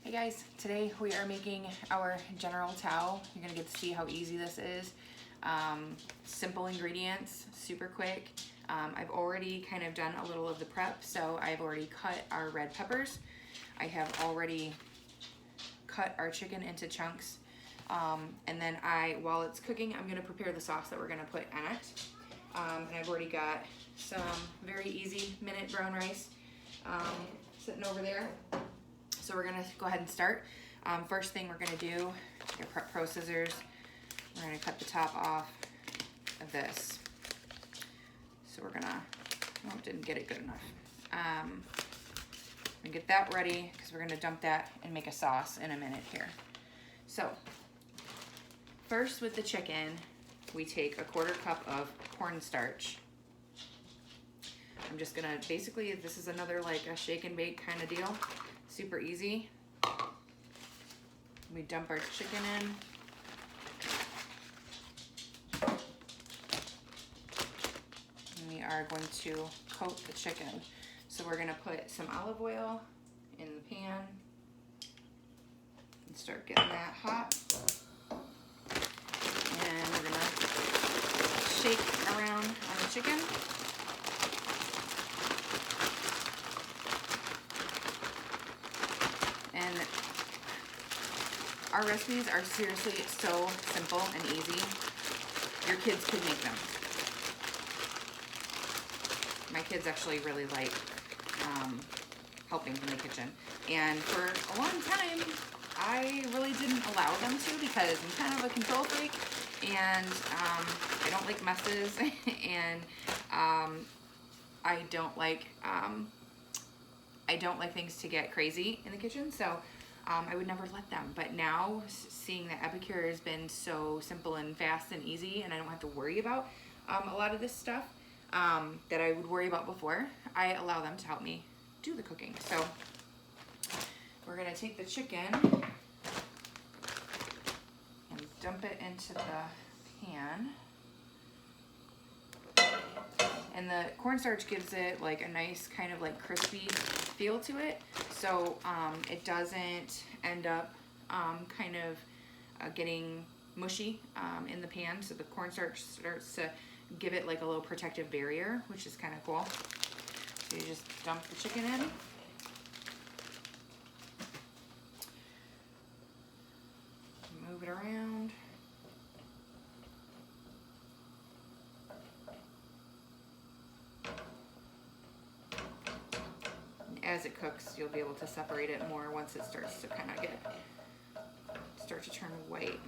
Hey guys, today we are making our General Tao. You're gonna get to see how easy this is. Simple ingredients, super quick. I've already kind of done a little of the prep, so I've already cut our red peppers. I have already cut our chicken into chunks. And then while it's cooking, I'm gonna prepare the sauce that we're gonna put in it. And I've already got some very easy minute brown rice sitting over there. So we're gonna go ahead and start. First thing we're gonna do, your Prep Pro scissors, we're gonna cut the top off of this. So we're gonna, oh, didn't get it good enough. And get that ready because we're gonna dump that and make a sauce in a minute here. So first with the chicken, we take a 1/4 cup of cornstarch. I'm just gonna, basically this is another like a shake and bake kind of deal. Super easy. We dump our chicken in. And we are going to coat the chicken. So we're gonna put some olive oil in the pan and start getting that hot. And we're gonna shake around on the chicken. And our recipes are seriously so simple and easy. Your kids could make them. My kids actually really like helping in the kitchen. And for a long time, I really didn't allow them to because I'm kind of a control freak and I don't like messes and I don't like things to get crazy in the kitchen, so I would never let them. But now, seeing that Epicure has been so simple and fast and easy, and I don't have to worry about a lot of this stuff that I would worry about before, I allow them to help me do the cooking. So we're gonna take the chicken and dump it into the pan. And the cornstarch gives it like a nice kind of like crispy feel to it. So it doesn't end up kind of getting mushy in the pan. So the cornstarch starts to give it like a little protective barrier, which is kind of cool. So you just dump the chicken in. Move it around. As it cooks, you'll be able to separate it more once it starts to kind of start to turn white.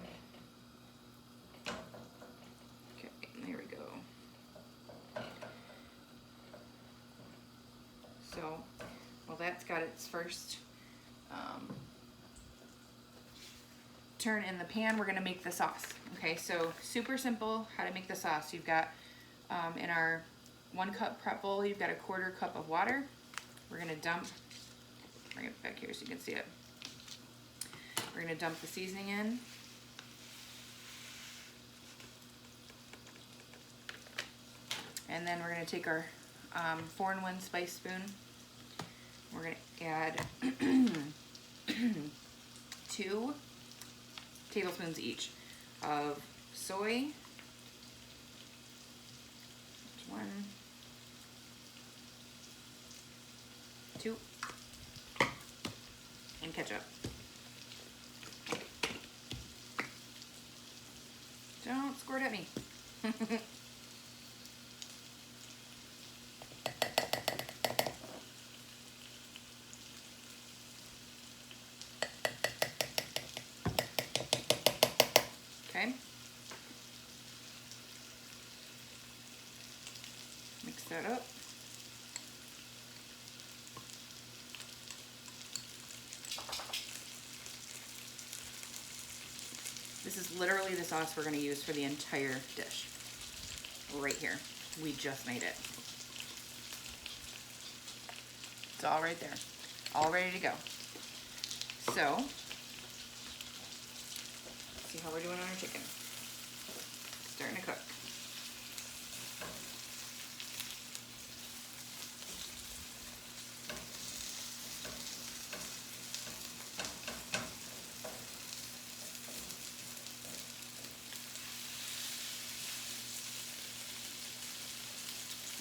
Okay, there we go. So, well, that's got its first turn in the pan. We're gonna make the sauce. Okay, so super simple how to make the sauce. You've got in our 1 cup prep bowl, you've got a 1/4 cup of water. We're gonna bring it back here so you can see it. We're gonna dump the seasoning in. And then we're gonna take our 4-in-1 spice spoon. We're gonna add 2 tablespoons each of soy. 1, 2, and ketchup. Don't squirt at me. Okay. Mix that up. This is literally the sauce we're gonna use for the entire dish. Right here. We just made it. It's all right there. All ready to go. So, let's see how we're doing on our chicken. Starting to cook.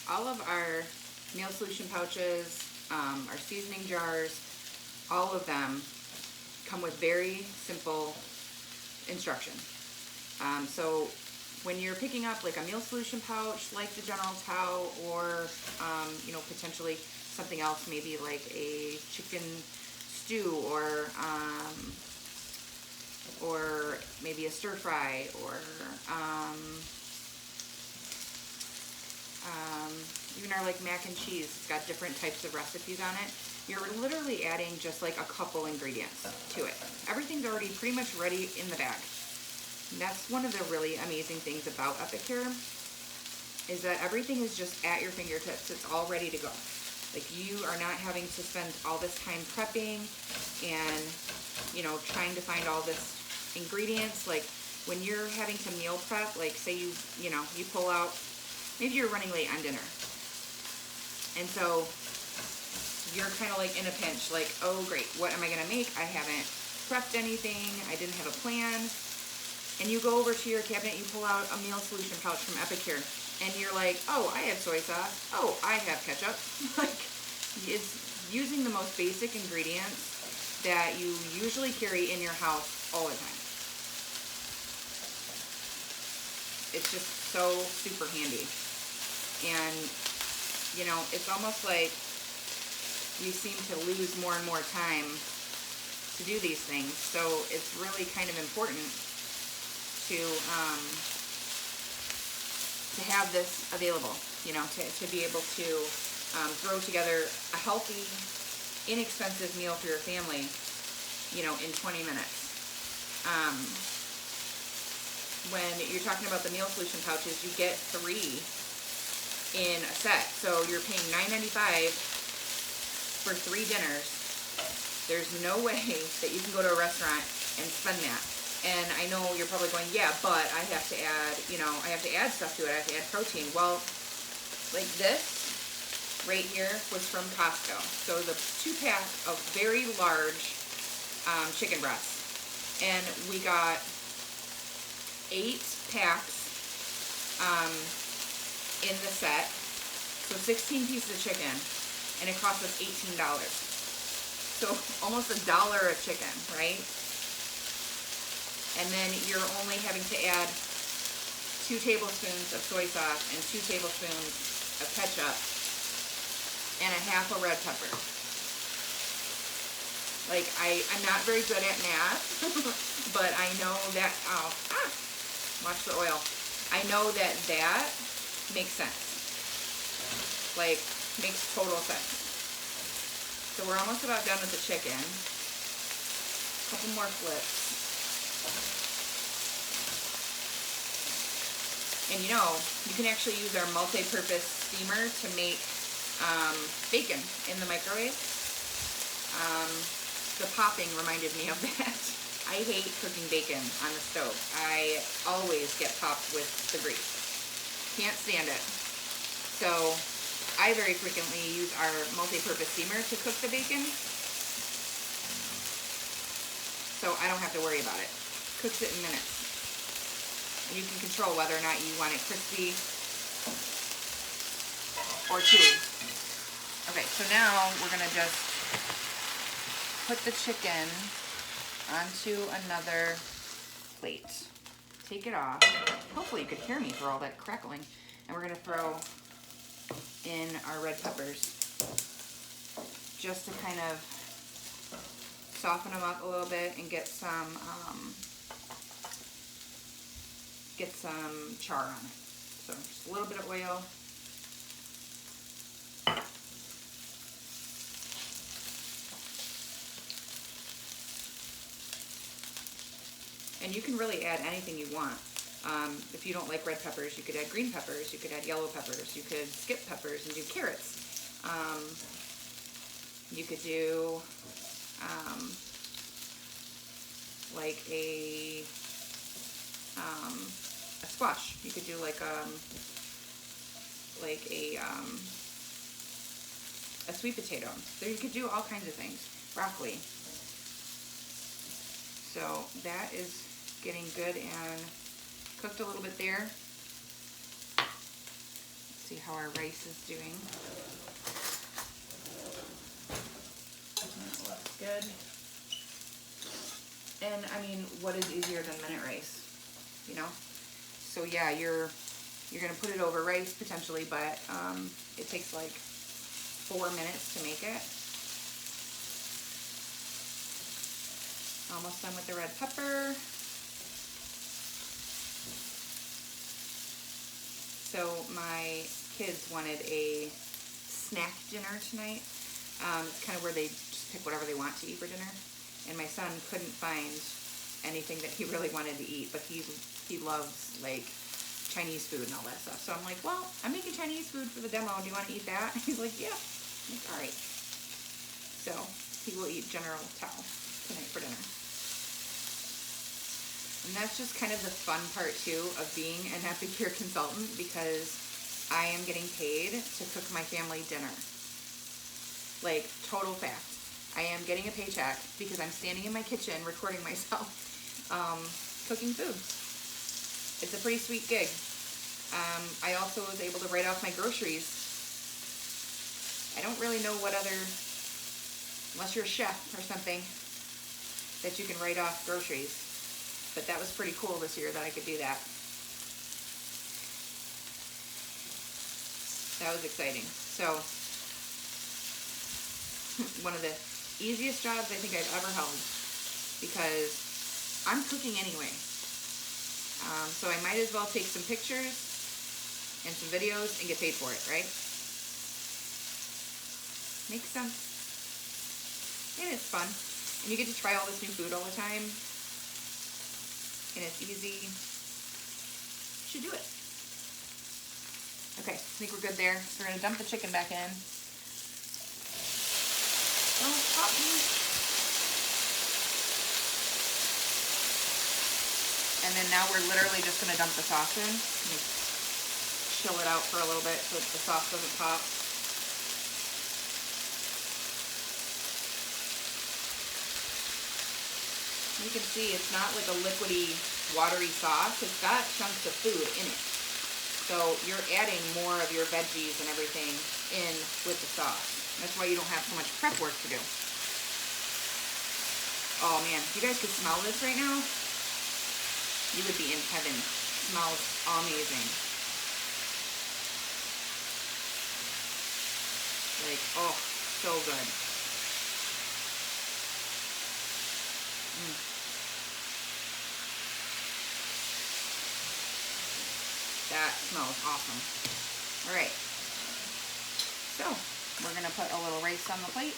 all of our meal solution pouches, our seasoning jars, all of them come with very simple instructions. So when you're picking up like a meal solution pouch, like the General Tao, or you know, potentially something else, maybe like a chicken stew, or maybe a stir fry, or even our like mac and cheese, it's got different types of recipes on it. You're literally adding just like a couple ingredients to it. Everything's already pretty much ready in the bag. And that's one of the really amazing things about Epicure, is that everything is just at your fingertips. It's all ready to go. Like, you are not having to spend all this time prepping and, you know, trying to find all this ingredients. Like, when you're having to meal prep, like say you pull out, maybe you're running late on dinner. And so you're kind of like in a pinch, like, oh great, what am I gonna make? I haven't prepped anything, I didn't have a plan. And you go over to your cabinet, you pull out a meal solution pouch from Epicure, and you're like, oh, I have soy sauce, oh, I have ketchup. Like, it's using the most basic ingredients that you usually carry in your house all the time. It's just so super handy. And, you know, it's almost like we seem to lose more and more time to do these things. So it's really kind of important to have this available, you know, to be able to throw together a healthy, inexpensive meal for your family, you know, in 20 minutes. When you're talking about the meal solution pouches, you get 3 in a set. So you're paying $9.95 for 3 dinners. There's no way that you can go to a restaurant and spend that. And I know you're probably going, yeah, but I have to add, you know, I have to add stuff to it. I have to add protein. Well, like this right here was from Costco. So the 2-pack of very large chicken breasts. And we got 8 packs in the set. So 16 pieces of chicken. And it cost us $18. So almost $1 a chicken, right? And then you're only having to add 2 tablespoons of soy sauce and 2 tablespoons of ketchup and a half a red pepper. Like, I'm not very good at math, but I know that, watch the oil. I know that makes sense. Like, makes total sense. So we're almost about done with the chicken. A couple more flips. And you know, you can actually use our multi-purpose steamer to make bacon in the microwave. The popping reminded me of that. I hate cooking bacon on the stove. I always get popped with the grease. Can't stand it. So I very frequently use our multi-purpose steamer to cook the bacon. So I don't have to worry about it. Cooks it in minutes. And you can control whether or not you want it crispy or chewy. Okay, so now we're gonna just put the chicken onto another plate. Take it off. Hopefully you could hear me for all that crackling. And we're gonna throw in our red peppers just to kind of soften them up a little bit and get some char on it. So just a little bit of oil. And you can really add anything you want. If you don't like red peppers, you could add green peppers, you could add yellow peppers, you could skip peppers and do carrots. You could do like a squash. You could do like a sweet potato. So you could do all kinds of things. Broccoli. So that is getting good and cooked a little bit there. See how our rice is doing. That looks good. And I mean, what is easier than minute rice? You know? So yeah, you're gonna put it over rice potentially, but it takes like 4 minutes to make it. Almost done with the red pepper. So my kids wanted a snack dinner tonight. It's kind of where they just pick whatever they want to eat for dinner. And my son couldn't find anything that he really wanted to eat, but he loves like Chinese food and all that stuff. So I'm like, well, I'm making Chinese food for the demo. Do you want to eat that? He's like, yeah. I'm like, all right. So he will eat General Tao tonight for dinner. And that's just kind of the fun part too of being an Epicure consultant, because I am getting paid to cook my family dinner. Like, total fact. I am getting a paycheck because I'm standing in my kitchen recording myself cooking food. It's a pretty sweet gig. I also was able to write off my groceries. I don't really know what other, unless you're a chef or something, that you can write off groceries. But that was pretty cool this year that I could do that. That was exciting. So, one of the easiest jobs I think I've ever held, because I'm cooking anyway. So I might as well take some pictures and some videos and get paid for it, right? Makes sense. And it's fun. And you get to try all this new food all the time. And it's easy. You should do it. Okay, I think we're good there. So we're gonna dump the chicken back in. Don't pop me. And then now we're literally just gonna dump the sauce in. Chill it out for a little bit so the sauce doesn't pop. You can see it's not like a liquidy, watery sauce. It's got chunks of food in it. So you're adding more of your veggies and everything in with the sauce. That's why you don't have so much prep work to do. Oh man, if you guys could smell this right now, you would be in heaven. It smells amazing. Like, oh, so good. That smells awesome. All right. So, we're going to put a little rice on the plate.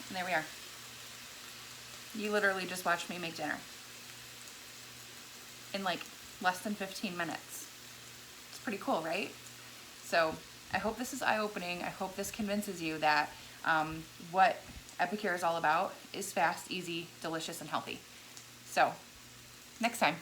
And there we are. You literally just watched me make dinner in like less than 15 minutes. It's pretty cool, right? So I hope this is eye-opening. I hope this convinces you that what Epicure is all about is fast, easy, delicious, and healthy. So next time.